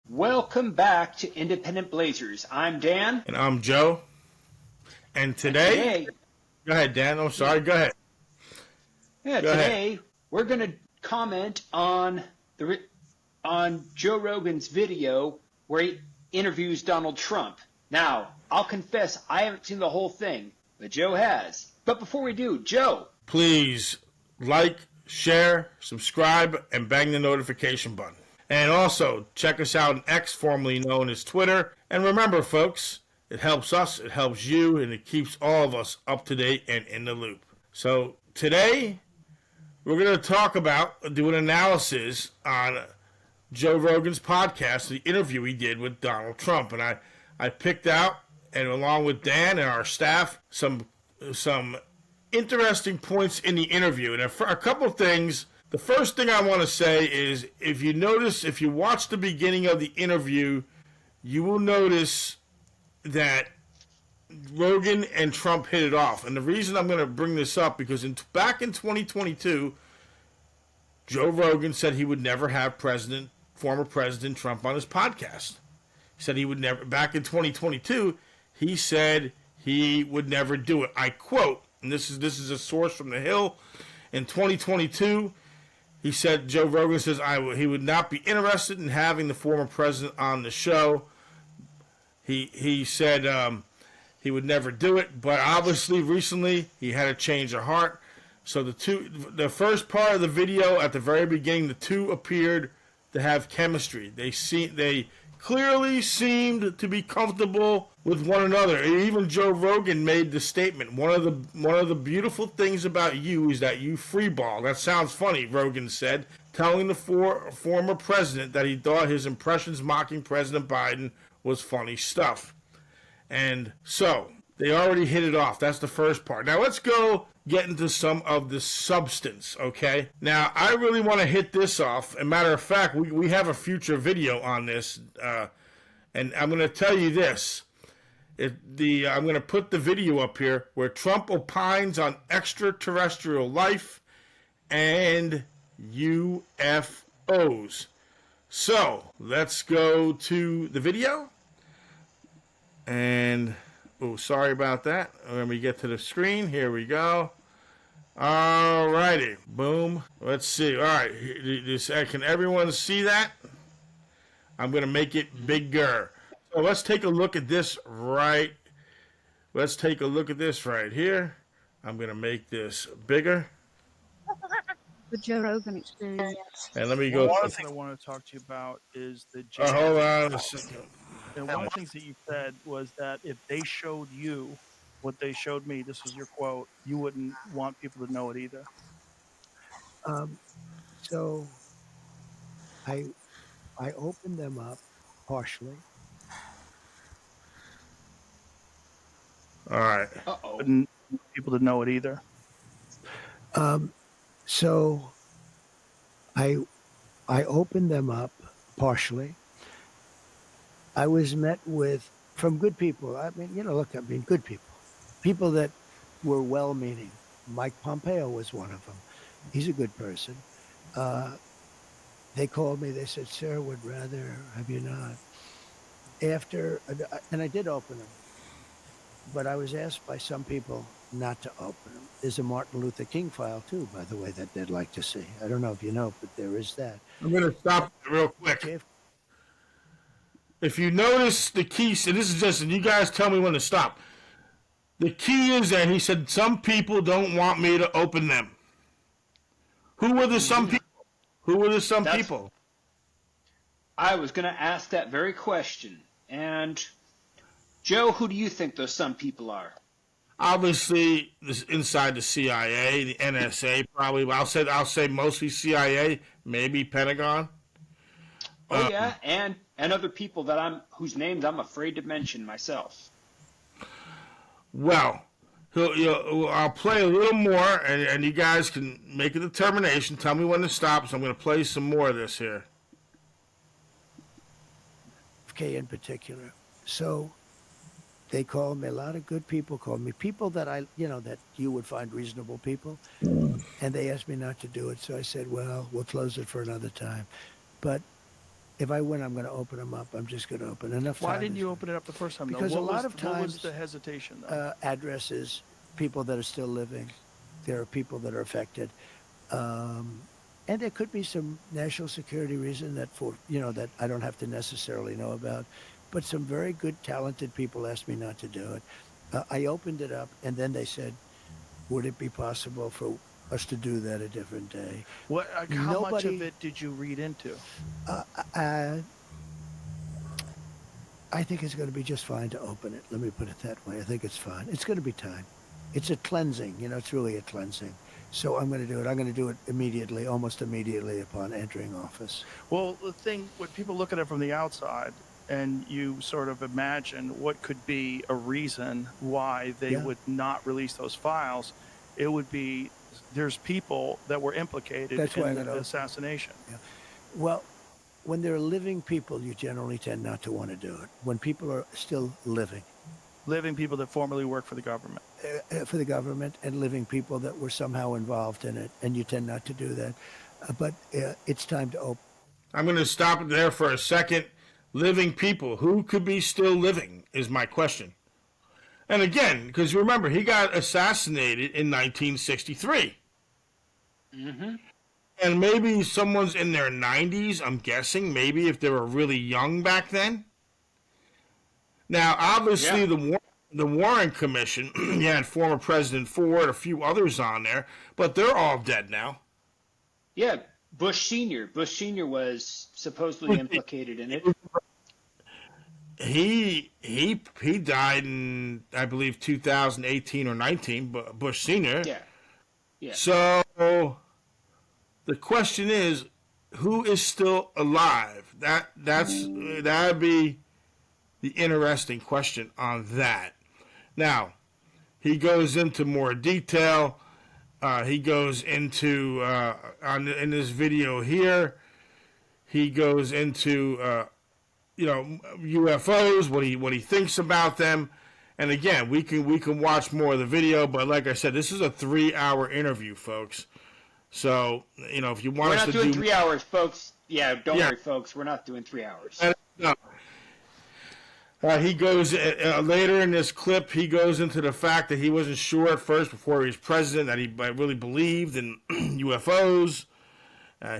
Welcome back to Independent Blazers. I'm Dan. And I'm Joe. And today go ahead, Dan. I'm sorry. Go ahead. Today we're going to comment on Joe Rogan's video where he interviews Donald Trump. Now, I'll confess I haven't seen the whole thing, but Joe has. But before we do, Joe, please like, share, subscribe, and bang the notification button. And also, check us out on X, formerly known as Twitter. And remember, folks, it helps us, it helps you, and it keeps all of us up to date and in the loop. So today, we're going to do an analysis on Joe Rogan's podcast, the interview he did with Donald Trump. And I picked out, and along with Dan and our staff, some interesting points in the interview. And a couple of things. The first thing I want to say is, if you watch the beginning of the interview, you will notice that Rogan and Trump hit it off. And the reason I'm going to bring this up, because back in 2022, Joe Rogan said he would never have former President Trump on his podcast. He said he would never, back in 2022, he said he would never do it. I quote, and this is a source from The Hill, in 2022, he said, Joe Rogan says he would not be interested in having the former president on the show. He said he would never do it, but obviously recently he had a change of heart. So the first part of the video at the very beginning, the two appeared to have chemistry. They clearly seemed to be comfortable with one another. And even Joe Rogan made the statement, one of the beautiful things about you is that you freeball. That sounds funny, Rogan said, telling the former president that he thought his impressions mocking President Biden was funny stuff. And so they already hit it off. That's the first part. Now let's go get into some of the substance, okay? Now, I really want to hit this off. As a matter of fact, we have a future video on this, and I'm going to tell you this. I'm going to put the video up here where Trump opines on extraterrestrial life and UFOs. So, let's go to the video. And, sorry about that. When we get to the screen, here we go. Alrighty, boom. Let's see. All right, can everyone see that? I'm gonna make it bigger. So let's take a look at this right. Let's take a look at this right here. I'm gonna make this bigger. The Joe Rogan experience. And let me go. One thing I want to talk to you about is the. Hold on a second. And one of the things that you said was that if they showed you what they showed me, this was your quote, you wouldn't want people to know it either. So I opened them up partially. All right. Wouldn't want people to know it either. So I opened them up partially. I was met from good people. I mean, good people. People that were well-meaning. Mike Pompeo was one of them. He's a good person. They called me. They said, "Sir, would rather have you not." And I did open them. But I was asked by some people not to open them. There's a Martin Luther King file, too, by the way, that they'd like to see. I don't know if you know, but there is that. I'm going to stop real quick. If you notice the key, so this is just, and you guys tell me when to stop. The key is that he said some people don't want me to open them. Who were the some people? People? I was going to ask that very question. And Joe, who do you think those some people are? Obviously, inside the CIA, the NSA, probably. I'll say mostly CIA, maybe Pentagon. Oh yeah, and other people whose names I'm afraid to mention myself. Well, I'll play a little more, and you guys can make a determination. Tell me when to stop. So I'm going to play some more of this here. Okay, in particular. So they called me. A lot of good people called me. People that that you would find reasonable people, and they asked me not to do it. So I said, "Well, we'll close it for another time." But If I win, I'm going to open them up. I'm just going to open enough. Why time didn't is- you open it up the first time? Because though? a lot of What times, was the hesitation? Though? addresses, people that are still living. There are people that are affected. And there could be some national security reason that that I don't have to necessarily know about, but some very good, talented people asked me not to do it. I opened it up, and then they said, "Would it be possible for us to do that a different day?" What? How much of Nobody- it did you read into? I think it's going to be just fine to open it. Let me put it that way. I think it's fine. It's going to be time. It's a cleansing. It's really a cleansing. So I'm going to do it. I'm going to do it immediately, almost immediately upon entering office. Well, the thing, when people look at it from the outside and you sort of imagine what could be a reason why they would not release those files, it would be there's people that were implicated That's why in I the gotta- assassination. Yeah. Well, when they're living people, you generally tend not to want to do it. When people are still living, Living people that formerly worked for the government. for the government, and living people that were somehow involved in it, and you tend not to do that. But it's time to open. I'm going to stop it there for a second. Living people, who could be still living, is my question. And again, because remember, he got assassinated in 1963. Mm-hmm. And maybe someone's in their 90s, I'm guessing, maybe if they were really young back then. Now, obviously, the Warren Commission, you had former President Ford, a few others on there, but they're all dead now. Yeah, Bush Sr. Bush Sr. was supposedly implicated in it. He died in, I believe, 2018 or 19, but Bush Sr. Yeah. Yeah. So the question is, who is still alive? That'd be the interesting question on that. Now, he goes into more detail. He goes into in this video here. He goes into UFOs, what he thinks about them, and again, we can watch more of the video. But like I said, this is a 3-hour interview, folks. So if you want We're us not to doing do 3 hours, folks. Yeah, don't worry, folks. We're not doing 3 hours. no. He goes later in this clip. He goes into the fact that he wasn't sure at first, before he was president, that he really believed in UFOs.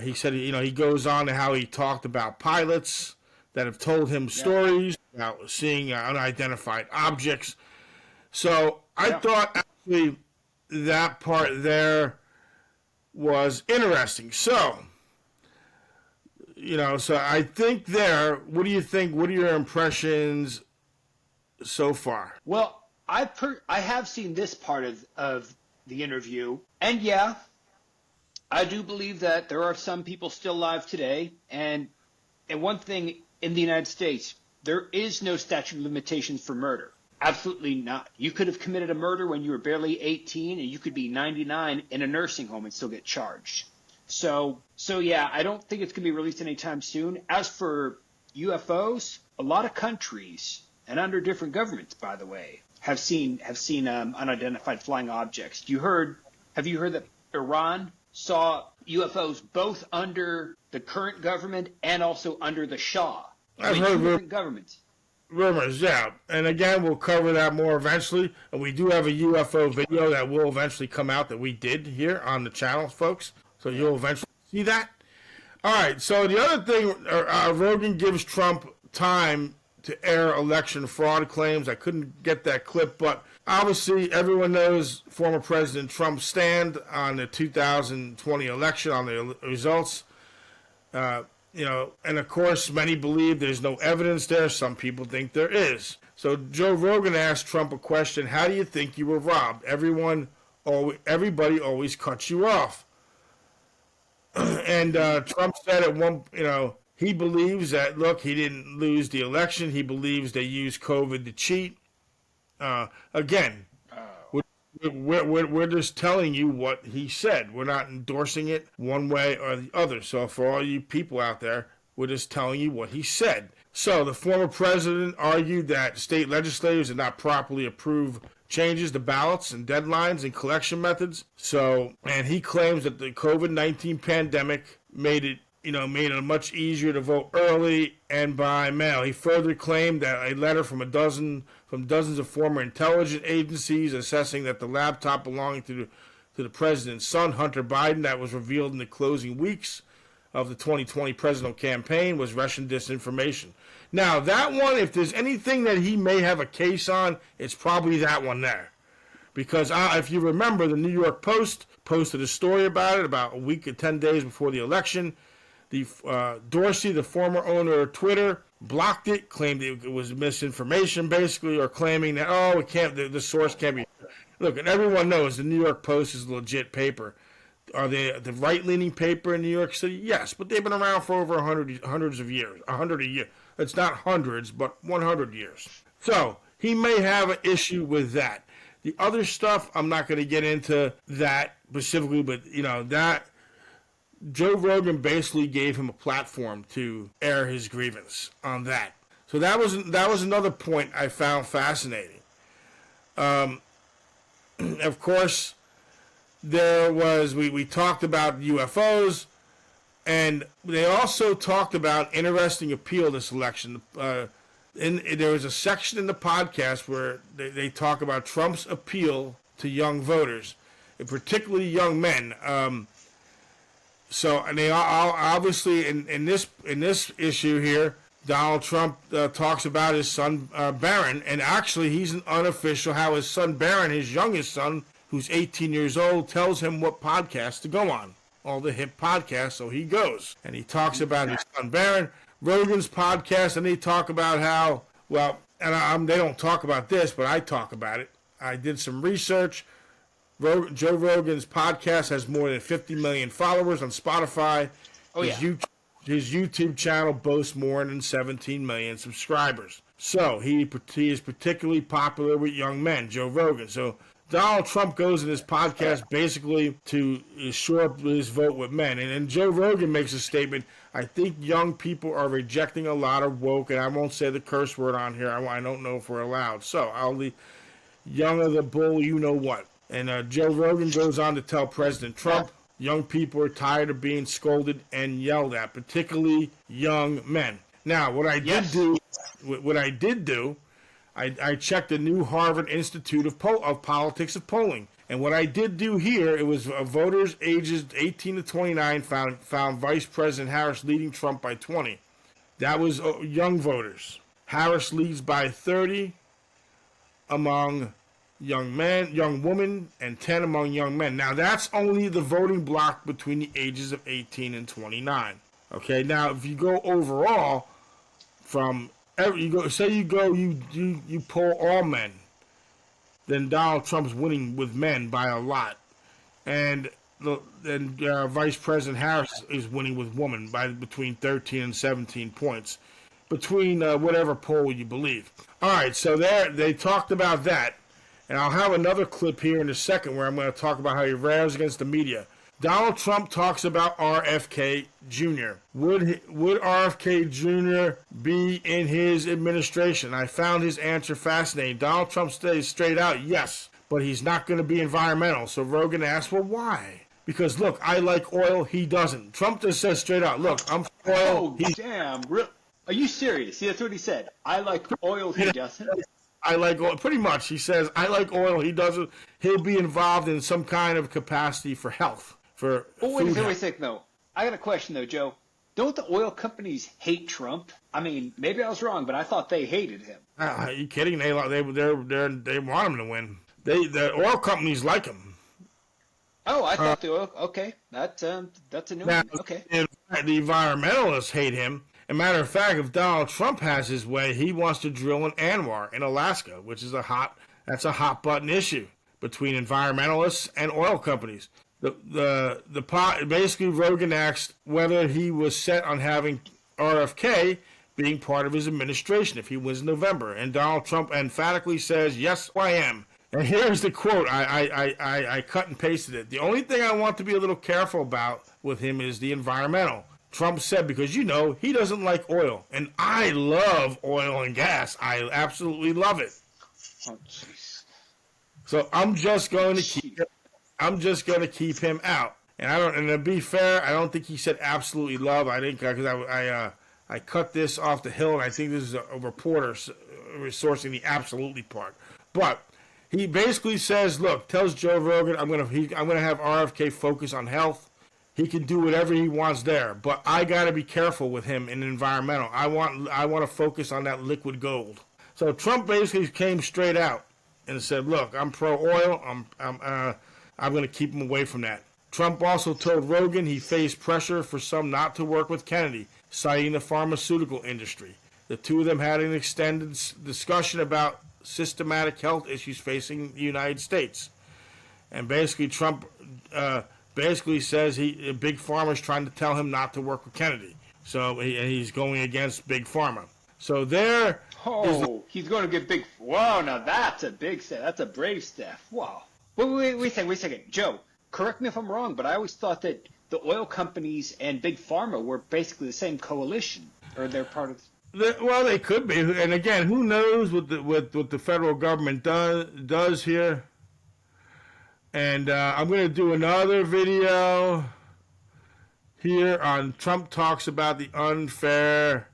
He said, he goes on to how he talked about pilots that have told him stories about seeing unidentified objects. So I thought actually that part there was interesting. So. So I think there. What do you think? What are your impressions so far? Well, I have seen this part of the interview, and yeah, I do believe that there are some people still alive today. And one thing in the United States, there is no statute of limitations for murder. Absolutely not. You could have committed a murder when you were barely 18, and you could be 99 in a nursing home and still get charged. So yeah, I don't think it's going to be released anytime soon. As for UFOs, a lot of countries, and under different governments, by the way, have seen unidentified flying objects. Have you heard that Iran saw UFOs both under the current government and also under the Shah? I've heard different governments. Rumors, yeah. And again, we'll cover that more eventually. And we do have a UFO video that will eventually come out that we did here on the channel, folks. So you'll eventually see that. All right, so the other thing, Rogan gives Trump time to air election fraud claims. I couldn't get that clip, but obviously everyone knows former President Trump's stand on the 2020 election, on the results. And of course, many believe there's no evidence there. Some people think there is. So Joe Rogan asked Trump a question: how do you think you were robbed? Everybody always cuts you off. And Trump said at one, he believes that, look, he didn't lose the election. He believes they used COVID to cheat. Again, we're just telling you what he said. We're not endorsing it one way or the other. So for all you people out there, we're just telling you what he said. So the former president argued that state legislators did not properly approve changes to ballots and deadlines and collection methods. And he claims that the COVID-19 pandemic made it made it much easier to vote early and by mail. He further claimed that a letter from dozens of former intelligence agencies assessing that the laptop belonging to the president's son, Hunter Biden, that was revealed in the closing weeks of the 2020 presidential campaign was Russian disinformation. Now, that one, if there's anything that he may have a case on, it's probably that one there. Because if you remember, the New York Post posted a story about it about a week or 10 days before the election. Dorsey, the former owner of Twitter, blocked it, claimed it was misinformation, basically, or claiming that, it can't, the source can't be. Look, and everyone knows the New York Post is a legit paper. Are they the right-leaning paper in New York City? Yes, but they've been around for over hundreds of years. 100 a year. It's not hundreds, but 100 years. So, he may have an issue with that. The other stuff, I'm not going to get into that specifically, but, that Joe Rogan basically gave him a platform to air his grievance on that. So that was another point I found fascinating. Of course, there was we talked about UFOs, and they also talked about interesting appeal this election. There was a section in the podcast where they talk about Trump's appeal to young voters, and particularly young men. So, and they obviously in this issue here, Donald Trump talks about his son Barron, and actually he's an unofficial how his son Barron, his youngest son, who's 18 years old, tells him what podcasts to go on, all the hip podcasts. So he goes and he talks about his son Barron, Rogan's podcast, and they talk about how they don't talk about this, but I talk about it. I did some research. Joe Rogan's podcast has more than 50 million followers on Spotify. His YouTube channel boasts more than 17 million subscribers. So he is particularly popular with young men, Joe Rogan. So Donald Trump goes in his podcast basically to shore up his vote with men. And then Joe Rogan makes a statement, I think young people are rejecting a lot of woke, and I won't say the curse word on here. I don't know if we're allowed. So I'll leave young of the bull, you know what. And Joe Rogan goes on to tell President Trump, young people are tired of being scolded and yelled at, particularly young men. Now, what I did do, I checked the new Harvard Institute of Politics of Polling. And what I did do here, it was voters ages 18 to 29 found Vice President Harris leading Trump by 20. That was young voters. Harris leads by 30 among young women, and 10 among young men. Now, that's only the voting block between the ages of 18 and 29. Okay, now, if you go overall, you poll all men, then Donald Trump's winning with men by a lot. And Vice President Harris is winning with women by between 13 and 17 points, between whatever poll you believe. All right, so they talked about that. And I'll have another clip here in a second where I'm going to talk about how he rails against the media. Donald Trump talks about RFK Jr. Would RFK Jr. be in his administration? I found his answer fascinating. Donald Trump says straight out, yes, but he's not going to be environmental. So Rogan asks, well, why? Because, look, I like oil, he doesn't. Trump just says straight out, look, I'm for oil. Damn. Are you serious? See, that's what he said. I like oil, he doesn't. I like oil. Pretty much, he says, I like oil, he doesn't. He'll be involved in some kind of capacity for health. Wait a second, though. I got a question, though, Joe. Don't the oil companies hate Trump? I mean, maybe I was wrong, but I thought they hated him. Are you kidding? They want him to win. The oil companies like him. Oh, I thought the oil. Okay, that's a new one. Okay. The environmentalists hate him. As a matter of fact, if Donald Trump has his way, he wants to drill in Anwar in Alaska, which is a hot button issue between environmentalists and oil companies. Basically Rogan asked whether he was set on having RFK being part of his administration if he wins November, and Donald Trump emphatically says, "Yes, I am." And here's the quote. I cut and pasted it. The only thing I want to be a little careful about with him is the environmental. Trump said, because he doesn't like oil, and I love oil and gas. I absolutely love it. Oh, jeez. So I'm just going to keep him out. And I don't. And to be fair, I don't think he said absolutely love. I think because I cut this off the hill, and I think this is a reporter sourcing the absolutely part. But he basically says, look, tells Joe Rogan, I'm gonna have RFK focus on health. He can do whatever he wants there, but I got to be careful with him in environmental. I want to focus on that liquid gold. So Trump basically came straight out and said, look, I'm pro oil. I'm going to keep him away from that. Trump also told Rogan he faced pressure for some not to work with Kennedy, citing the pharmaceutical industry. The two of them had an extended discussion about systematic health issues facing the United States. And basically Trump basically says Big Pharma's trying to tell him not to work with Kennedy. So he's going against Big Pharma. So there. Oh, he's going to get big. Whoa, now that's a big step. That's a brave step. Wow. Wait a second. Joe, correct me if I'm wrong, but I always thought that the oil companies and Big Pharma were basically the same coalition, or they're part of. Well, they could be. And again, who knows what the federal government does here. And I'm going to do another video here on Trump talks about the unfair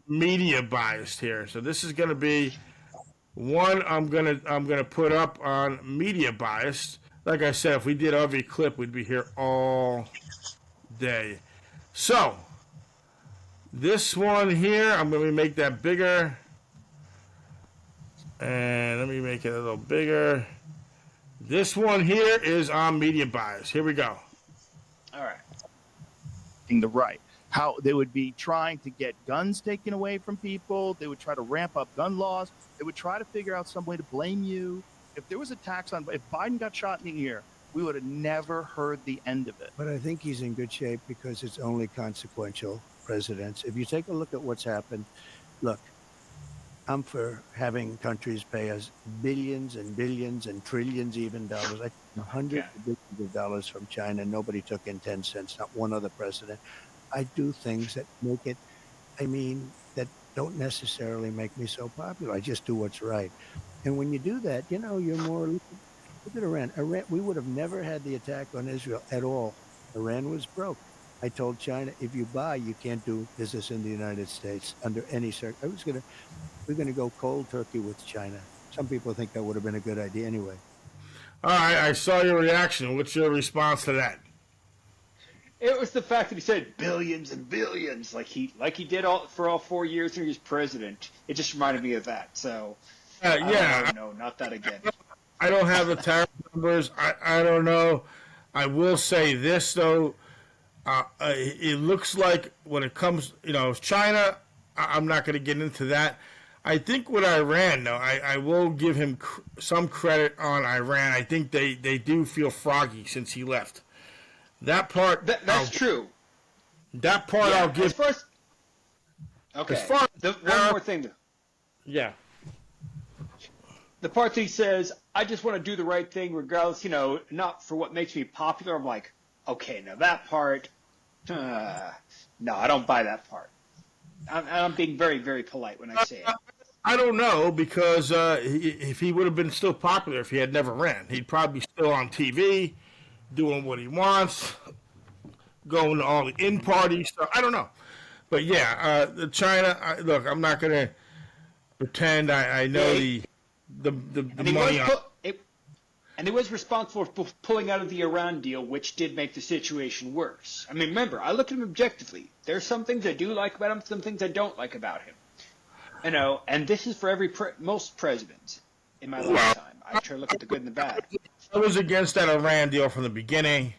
media bias here. So this is going to be one I'm gonna put up on media bias. Like I said, if we did every clip, we'd be here all day. So this one here, I'm going to make that bigger. And let me make it a little bigger. This one here is on media bias. Here we go. All right. The right. How they would be trying to get guns taken away from people. They would try to ramp up gun laws. They would try to figure out some way to blame you. If there was a tax on, if Biden got shot in the ear, we would have never heard the end of it. But I think he's in good shape because it's only consequential presidents. If you take a look at what's happened, look, I'm for having countries pay us billions and billions and trillions even dollars. I took hundreds of billions of dollars from China. Nobody took in 10 cents, not one other president. I do things that make it, that don't necessarily make me so popular. I just do what's right. And when you do that, you're more, look at Iran. We would have never had the attack on Israel at all. Iran was broke. I told China, if you buy, you can't do business in the United States under any circumstance. We're going to go cold turkey with China. Some people think that would have been a good idea anyway. All right, I saw your reaction. What's your response to that? It was the fact that he said billions and billions, like he did for all 4 years when he was president. It just reminded me of that. So, no, not that again. I don't have the tariff numbers. I don't know. I will say this though. It looks like when it comes, China. I'm not going to get into that. I think with Iran, though, I will give him some credit on Iran. I think they do feel froggy since he left. That part, that's true. That part I'll give. Okay. One more thing. Yeah. The part that he says, "I just want to do the right thing, regardless, not for what makes me popular." I'm like, okay, now that part, no, I don't buy that part. I'm being very, very polite when I say it. I don't know, because if he would have been still popular if he had never ran, he'd probably be still on TV, doing what he wants, going to all the in-party stuff. I don't know. But yeah, China, look, I'm not going to pretend I know the money on it. And he was responsible for pulling out of the Iran deal, which did make the situation worse. Remember, I look at him objectively. There's some things I do like about him, some things I don't like about him. And this is for most presidents in my lifetime. I try to look at the good and the bad. I was against that Iran deal from the beginning,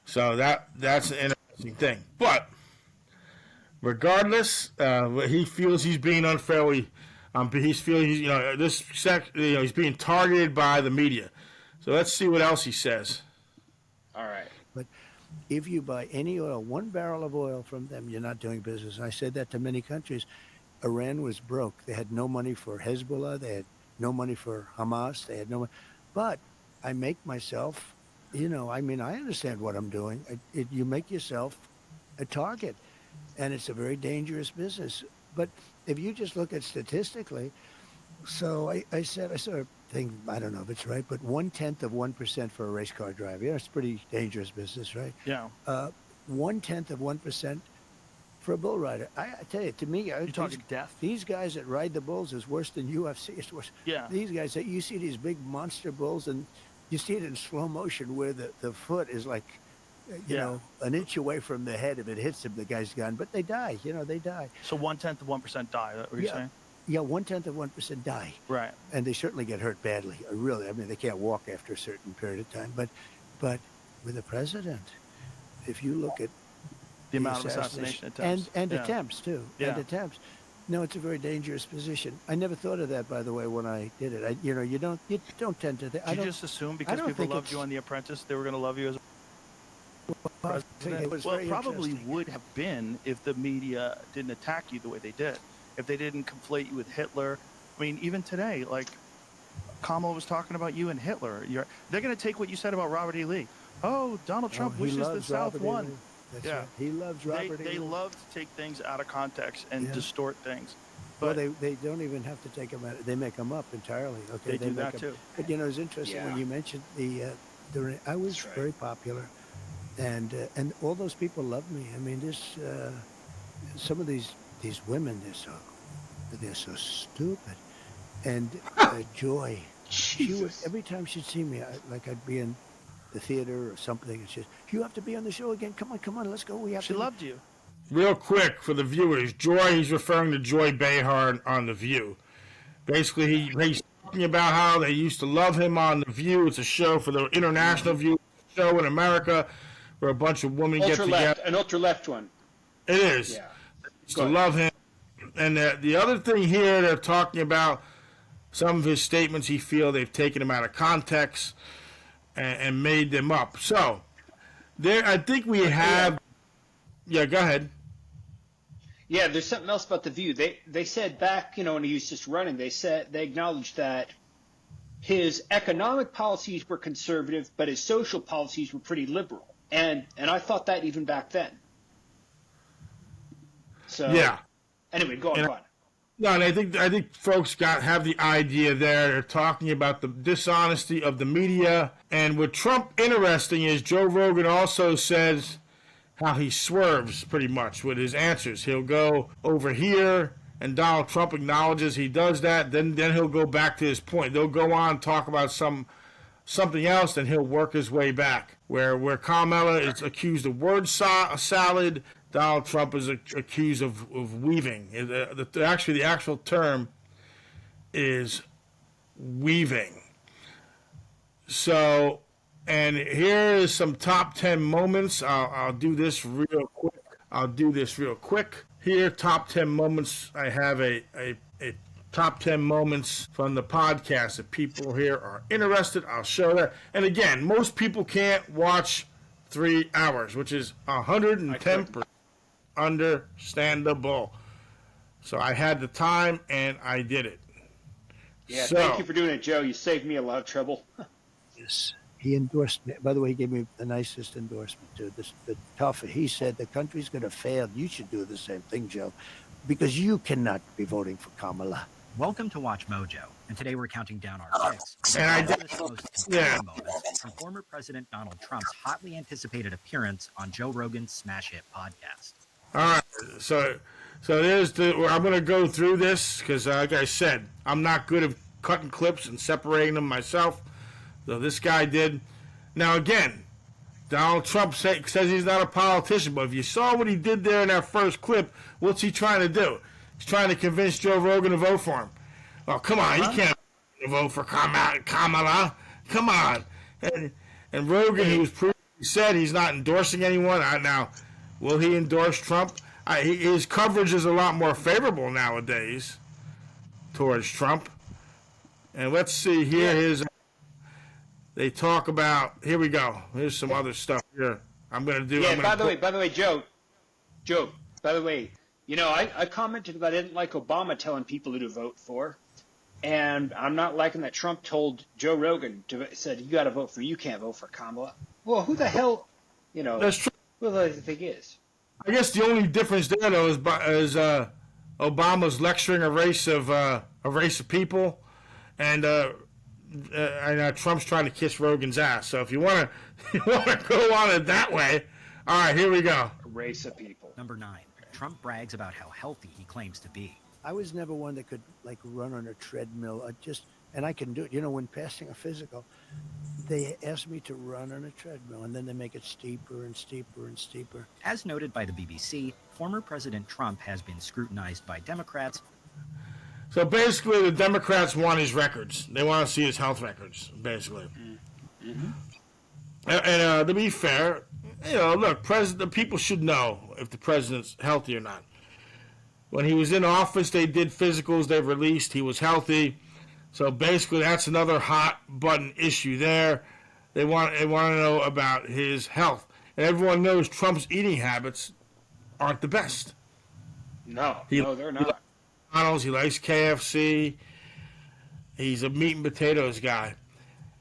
so that's an interesting thing. But regardless, he feels he's being unfairly. He's feeling he's being targeted by the media. So let's see what else he says. All right. But if you buy any oil, 1 barrel of oil from them, you're not doing business. And I said that to many countries. Iran was broke. They had no money for Hezbollah. They had no money for Hamas. They had no money. But I make myself, I understand what I'm doing. You make yourself a target. And it's a very dangerous business. But if you just look at statistically, So I said, I saw a thing, I don't know if it's right, but 1/10 of 1% for a race car driver. Yeah, it's pretty dangerous business, right? Yeah. 1/10 of 1% for a bull rider. I tell you, to me, You're talking death. these guys that ride the bulls is worse than UFC. It's worse. Yeah. These guys, that you see these big monster bulls, and you see it in slow motion where the foot is like, you Yeah. know, an inch away from the head. If it hits him, the guy's gone. But they die. You know, they die. So 1/10 of 1% die. Is that what you're saying? Yeah, 1/10 of 1% die. Right. And they certainly get hurt badly. Really, I mean, they can't walk after a certain period of time. But with the president, if you look at The amount of assassination attempts. and Yeah. attempts too, Yeah. and attempts. No, it's a very dangerous position. I never thought of that, by the way, when I did it. You don't tend to. Did you just assume because don't people think loved you on The Apprentice, they were going to love you as a I think it was well, very it probably interesting. would have been if the media didn't attack you the way they did. If they didn't conflate you with Hitler. I mean, even today, like Kamala was talking about you and Hitler. They're going to take what you said about Robert E. Lee. Oh, Donald Trump He wishes the loves South Robert E. won. Lee. That's Yeah. right. He loves Robert E. They Lee. love to take things out of context and Yeah. distort things. Well, But they don't even have to take them out. They make them up entirely. Okay, they do make that 'em- too. But you know, it's interesting Yeah. when you mentioned I was That's right. very popular, and all those people loved me. I mean, some of these women, they're so stupid, and Joy, she would Jesus. every time she'd see me, I'd be in the theater or something, and she'd, you have to be on the show again. Come on, let's go. We have She to. loved you. Real quick for the viewers, Joy, he's referring to Joy Behar on The View. Basically, he's talking about how they used to love him on The View. It's a show for the international view, show in America where a bunch of women get Ultra together. left, an ultra left one. It is. Yeah. Used Go to ahead. love him. And the other thing here, they're talking about some of his statements. He feel they've taken him out of context and made them up. So, I think we have. Yeah, go ahead. Yeah, there's something else about the View. They said back, when he was just running, they acknowledged that his economic policies were conservative, but his social policies were pretty liberal. And I thought that even back then. So Yeah. Anyway, go on. No, and I think folks have the idea there. They're talking about the dishonesty of the media. And with Trump, interesting is Joe Rogan also says how he swerves pretty much with his answers. He'll go over here, and Donald Trump acknowledges he does that. Then he'll go back to his point. They'll go on talk about something else, then he'll work his way back. Where Kamala is accused of word salad, Donald Trump is accused of weaving. Actually, the actual term is weaving. So, and here is some top 10 moments. I'll do this real quick. Here, top 10 moments. I have a top 10 moments from the podcast. If people here are interested, I'll show that. And again, most people can't watch 3 hours, which is 110% understandable. So I had the time and I did it. Yeah, So, thank you for doing it, Joe. You saved me a lot of trouble. Yes. He endorsed me. By the way, he gave me the nicest endorsement too. The tougher. He said the country's going to fail. You should do the same thing, Joe, because you cannot be voting for Kamala. Welcome to Watch Mojo, and today we're counting down our picks. And I did- Most yeah. moments from former President Donald Trump's hotly anticipated appearance on Joe Rogan's Smash Hit podcast. All right, so there's I'm going to go through this because, like I said, I'm not good at cutting clips and separating them myself. So this guy did. Now again, Donald Trump says he's not a politician, but if you saw what he did there in that first clip, what's he trying to do? He's trying to convince Joe Rogan to vote for him. Oh, come on, he can't vote for Kamala. Come on. And Rogan, who's previously said he's not endorsing anyone, now, will he endorse Trump? His coverage is a lot more favorable nowadays towards Trump. And let's see here. They talk about. Here we go. Here's some other stuff here. I'm going to do. Yeah. By the way, Joe. By the way, I commented that I didn't like Obama telling people who to vote for, and I'm not liking that Trump told Joe Rogan said you got to vote for. You can't vote for Kamala. Well, who the hell? That's true. Who the thing is? I guess the only difference there, though, is Obama's lecturing a race of a race of people, and Trump's trying to kiss Rogan's ass. So if you want to go on it that way, all right, here we go. A race of people. Number 9. Trump brags about how healthy he claims to be. I was never one that could like run on a treadmill. And I can do it. You know, when passing a physical, they ask me to run on a treadmill, and then they make it steeper and steeper and steeper. As noted by the BBC, former President Trump has been scrutinized by Democrats. So basically, the Democrats want his records. They want to see his health records, basically. Mm-hmm. And to be fair, you know, look, the people should know if the president's healthy or not. When he was in office, they did physicals. They released he was healthy. So basically, that's another hot button issue there. They want to know about his health, and everyone knows Trump's eating habits aren't the best. No, they're not. McDonald's, he likes KFC. He's a meat and potatoes guy.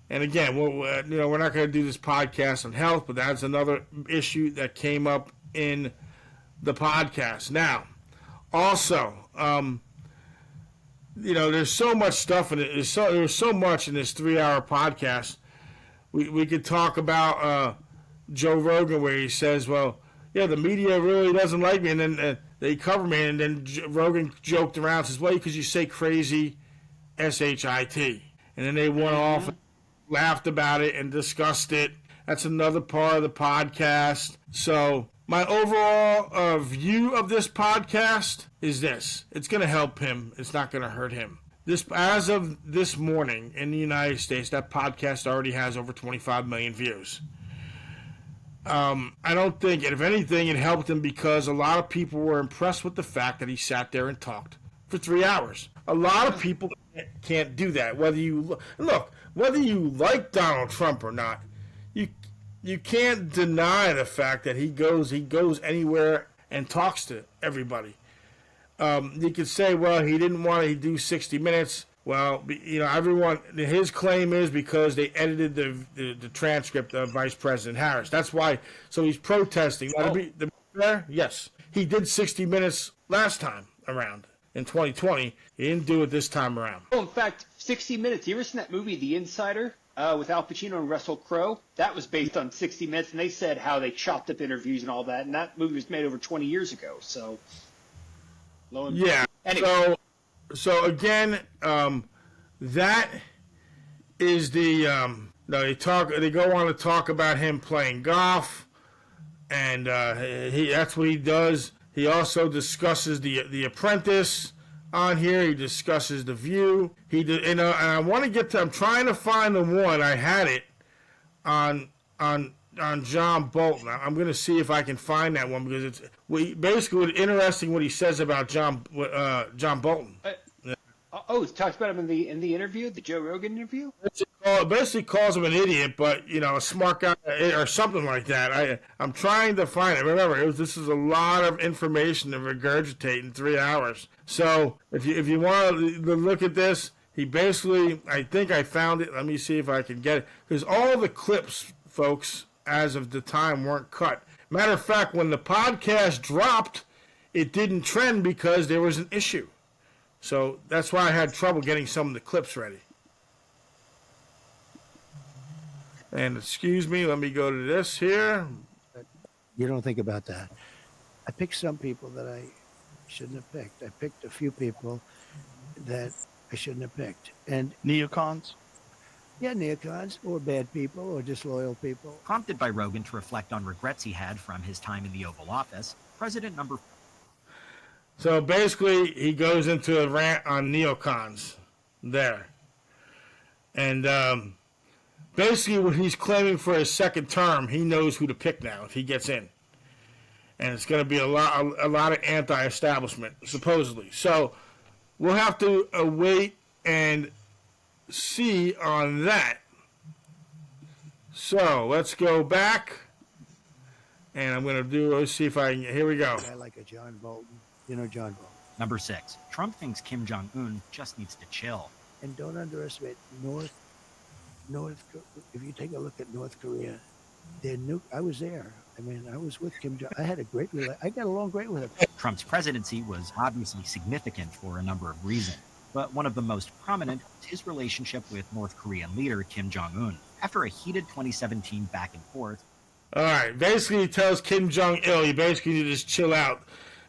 And again, we're not going to do this podcast on health, but that's another issue that came up in the podcast. Now, also, there's so much stuff in it. There's so much in this 3-hour podcast. We could talk about Joe Rogan, where he says, well, yeah, the media really doesn't like me, and then they cover me, and then Rogan joked around, says, well, because you say crazy, S-H-I-T. And then they went off and laughed about it and discussed it. That's another part of the podcast. So my overall view of this podcast is this. It's going to help him. It's not going to hurt him. As of this morning in the United States, that podcast already has over 25 million views. I don't think, if anything, it helped him because a lot of people were impressed with the fact that he sat there and talked for 3 hours. A lot of people can't do that. Whether you like Donald Trump or not, you can't deny the fact that he goes anywhere and talks to everybody. You could say, well, he didn't want to do 60 minutes. Well, his claim is because they edited the transcript of Vice President Harris. That's why. So he's protesting. Yes, he did 60 minutes last time around in 2020. He didn't do it this time around. Oh, in fact, 60 Minutes. You ever seen that movie, The Insider, with Al Pacino and Russell Crowe? That was based on 60 Minutes, and they said how they chopped up interviews and all that. And that movie was made over 20 years ago. So, yeah. Anyway. So again, that is the they go on to talk about him playing golf, and that's what he does. He also discusses the Apprentice on here. He discusses The View. And I want to get to. I'm trying to find the one. I had it on John Bolton. I'm going to see if I can find that one because it's basically interesting what he says about John Bolton. Oh, it talks about him in the interview, the Joe Rogan interview? It basically calls him an idiot, but, a smart guy or something like that. I'm trying to find it. Remember, this is a lot of information to regurgitate in 3 hours. So if you want to look at this, he basically, I think I found it. Let me see if I can get it. Because all the clips, folks, as of the time weren't cut. Matter of fact, when the podcast dropped, it didn't trend because there was an issue. So that's why I had trouble getting some of the clips ready. And excuse me, let me go to this here. You don't think about that. I picked some people that I shouldn't have picked. I picked a few people that I shouldn't have picked. And neocons? Yeah, neocons, or bad people, or disloyal people. Prompted by Rogan to reflect on regrets he had from his time in the Oval Office, President number... So basically, he goes into a rant on neocons there. And basically what he's claiming for his second term, he knows who to pick now if he gets in. And it's going to be a lot of anti-establishment, supposedly. So we'll have to wait and see on that. So let's go back. And I'm going to let's see if I can, here we go. I like a John Bolton. You know John Bolton. Number 6. Trump thinks Kim Jong-un just needs to chill. And don't underestimate North. If you take a look at North Korea, I was there. I mean, I was with Kim Jong. I got along great with him. Trump's presidency was obviously significant for a number of reasons. but one of the most prominent is his relationship with North Korean leader Kim Jong-un. After a heated 2017 back and forth, all right, basically he tells Kim Jong-il, you basically need to just chill out,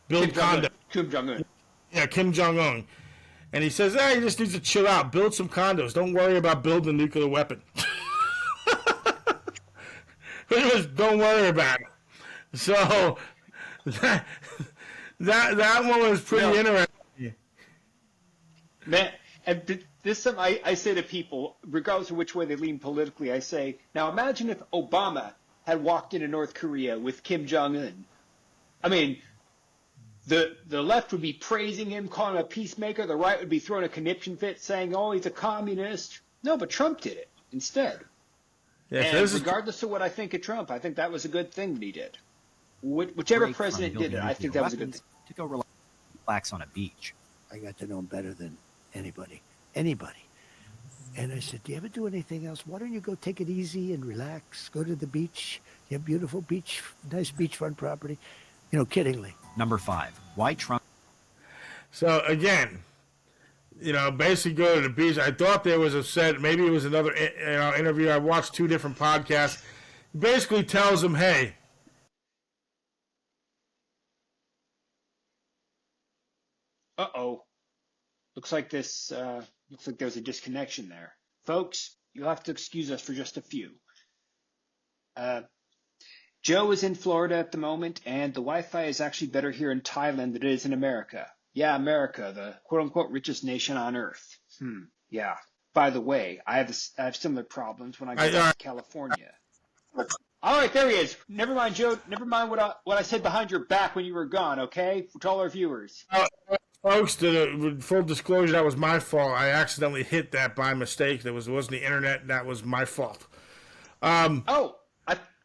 build condo. Kim Jong-un. Yeah, Kim Jong-un. And he says, he just needs to chill out, build some condos. Don't worry about building a nuclear weapon. Just don't worry about it. So that one was pretty interesting. Man, and this is something I say to people, regardless of which way they lean politically, I say, now imagine if Obama had walked into North Korea with Kim Jong-un. I mean, the left would be praising him, calling him a peacemaker. The right would be throwing a conniption fit, saying, oh, he's a communist. No, but Trump did it instead. Yeah, and regardless of what I think of Trump, I think that was a good thing that he did. Whichever break president from did it, I think that was a good thing. to go relax on a beach. I got to know him better than anybody. And I said, do you ever do anything else? Why don't you go take it easy and relax? Go to the beach. You have beautiful beach, nice beachfront property. You know, kiddingly. Number 5, why Trump. So again, basically go to the beach. I thought there was maybe it was another interview. I watched 2 different podcasts. He basically tells him, hey. Uh-oh. Looks like there's a disconnection there. Folks, you'll have to excuse us for just a few. Joe is in Florida at the moment, and the Wi-Fi is actually better here in Thailand than it is in America. Yeah, America, the quote-unquote richest nation on earth. Yeah. By the way, I have similar problems when I go to California. All right, there he is. Never mind, Joe. Never mind what I said behind your back when you were gone, okay? To all our viewers. Folks, full disclosure, that was my fault. I accidentally hit that by mistake. It wasn't the internet. That was my fault.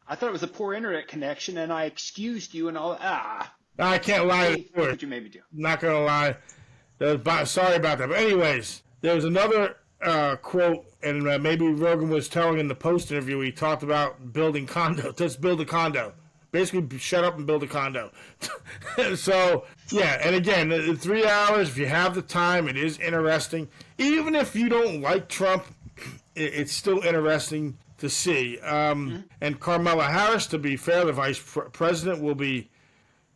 I thought it was a poor internet connection, and I excused you and all. I can't lie. What did you make me do? Not going to lie. Sorry about that. But anyways, there was another quote, and maybe Rogan was telling in the post interview, he talked about building condo. Just build a condo. Basically, shut up and build a condo. So, yeah, and again, 3 hours, if you have the time, it is interesting. Even if you don't like Trump, it's still interesting to see. And Kamala Harris, to be fair, the vice president, will be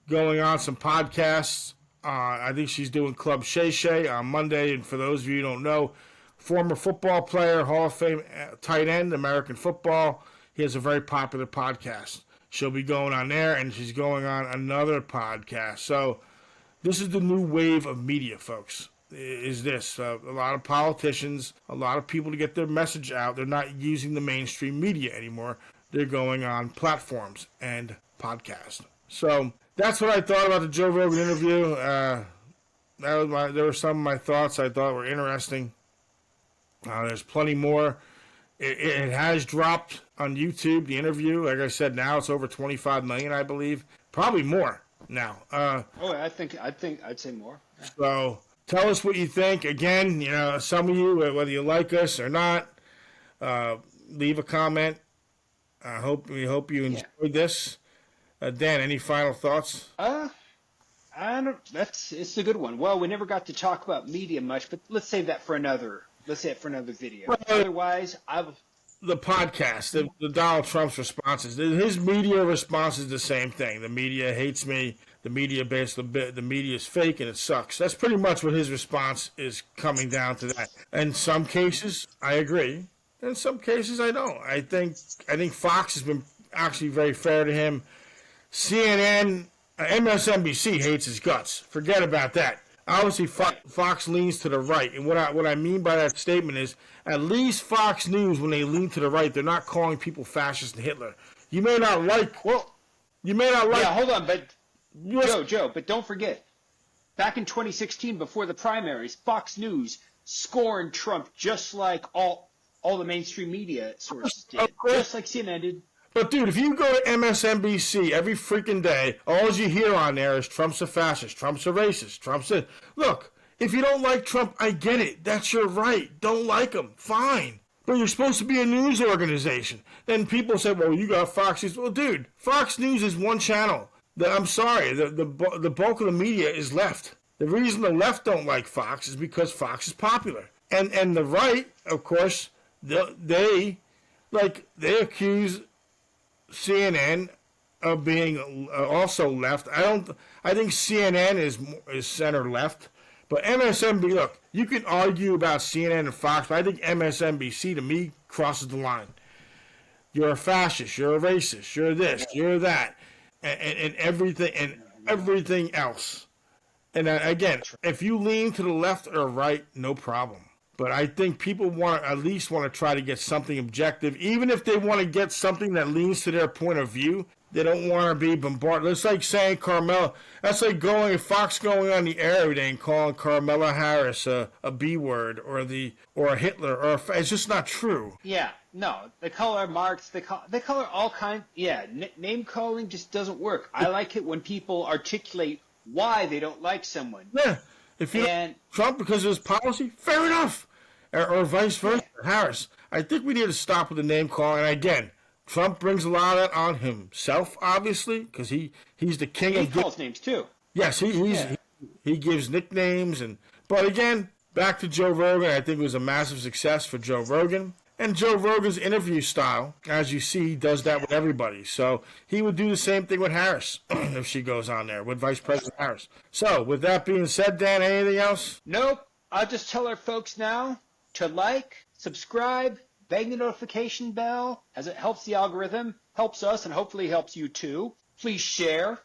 going on some podcasts. I think she's doing Club Shay Shay on Monday. And for those of you who don't know, former football player, Hall of Fame tight end, American football. He has a very popular podcast. She'll be going on there, and she's going on another podcast. So this is the new wave of media, folks, is this. A lot of politicians, a lot of people to get their message out. They're not using the mainstream media anymore. They're going on platforms and podcasts. So that's what I thought about the Joe Rogan interview. There were some of my thoughts I thought were interesting. There's plenty more. It has dropped on YouTube, the interview. Like I said, now it's over 25 million, I believe. Probably more now. I think I'd say more. So tell us what you think. Again, some of you, whether you like us or not, leave a comment. We hope you enjoyed this. Dan, any final thoughts? It's a good one. Well, we never got to talk about media much, but let's save that for another. Let's say it for another video. Well, otherwise, the podcast, the Donald Trump's responses, his media response is the same thing. The media hates me. The media is fake and it sucks. That's pretty much what his response is coming down to. That. In some cases, I agree. In some cases, I don't. I think Fox has been actually very fair to him. CNN, MSNBC hates his guts. Forget about that. Obviously, Fox leans to the right, and what I mean by that statement is, at least Fox News, when they lean to the right, they're not calling people fascist and Hitler. You may not like. Yeah, hold on, but Joe, but don't forget, back in 2016, before the primaries, Fox News scorned Trump just like all the mainstream media sources did, just like CNN did. But, dude, if you go to MSNBC every freaking day, all you hear on there is Trump's a fascist, Trump's a racist, Trump's a... Look, if you don't like Trump, I get it. That's your right. Don't like him. Fine. But you're supposed to be a news organization. Then people say, well, you got Fox News. Well, dude, Fox News is one channel. I'm sorry. The bulk of the media is left. The reason the left don't like Fox is because Fox is popular. And the right, of course, they accuse CNN of being also left. I think CNN is center left, but MSNBC. Look, you can argue about CNN and Fox, but I think MSNBC to me crosses the line. You're a fascist. You're a racist. You're this. You're that, and everything else. And again, if you lean to the left or right, no problem. But I think people at least want to try to get something objective, even if they want to get something that leans to their point of view. They don't want to be bombarded. It's like saying Carmela. That's like Fox going on the air every day and calling Carmela Harris a B word or a Hitler it's just not true. Yeah, no. The color Marx. The color all kinds. Yeah, name calling just doesn't work. I like it when people articulate why they don't like someone. Yeah, if you don't like Trump because of his policy, fair enough, or vice versa. Yeah. Harris. I think we need to stop with the name calling. And again, Trump brings a lot of that on himself, obviously, because he's the king of... He calls names, too. Yes, he gives nicknames. But again, back to Joe Rogan. I think it was a massive success for Joe Rogan. And Joe Rogan's interview style, as you see, does that with everybody. So he would do the same thing with Harris, if she goes on there, with Vice President Harris. So, with that being said, Dan, anything else? Nope. I'll just tell our folks now to like, subscribe, bang the notification bell, as it helps the algorithm, helps us, and hopefully helps you too. Please share.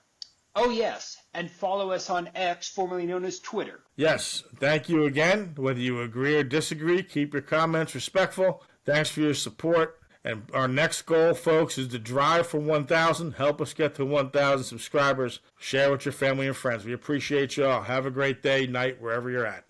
Oh, yes, and follow us on X, formerly known as Twitter. Yes, thank you again. Whether you agree or disagree, keep your comments respectful. Thanks for your support. And our next goal, folks, is to drive for 1,000. Help us get to 1,000 subscribers. Share with your family and friends. We appreciate you all. Have a great day, night, wherever you're at.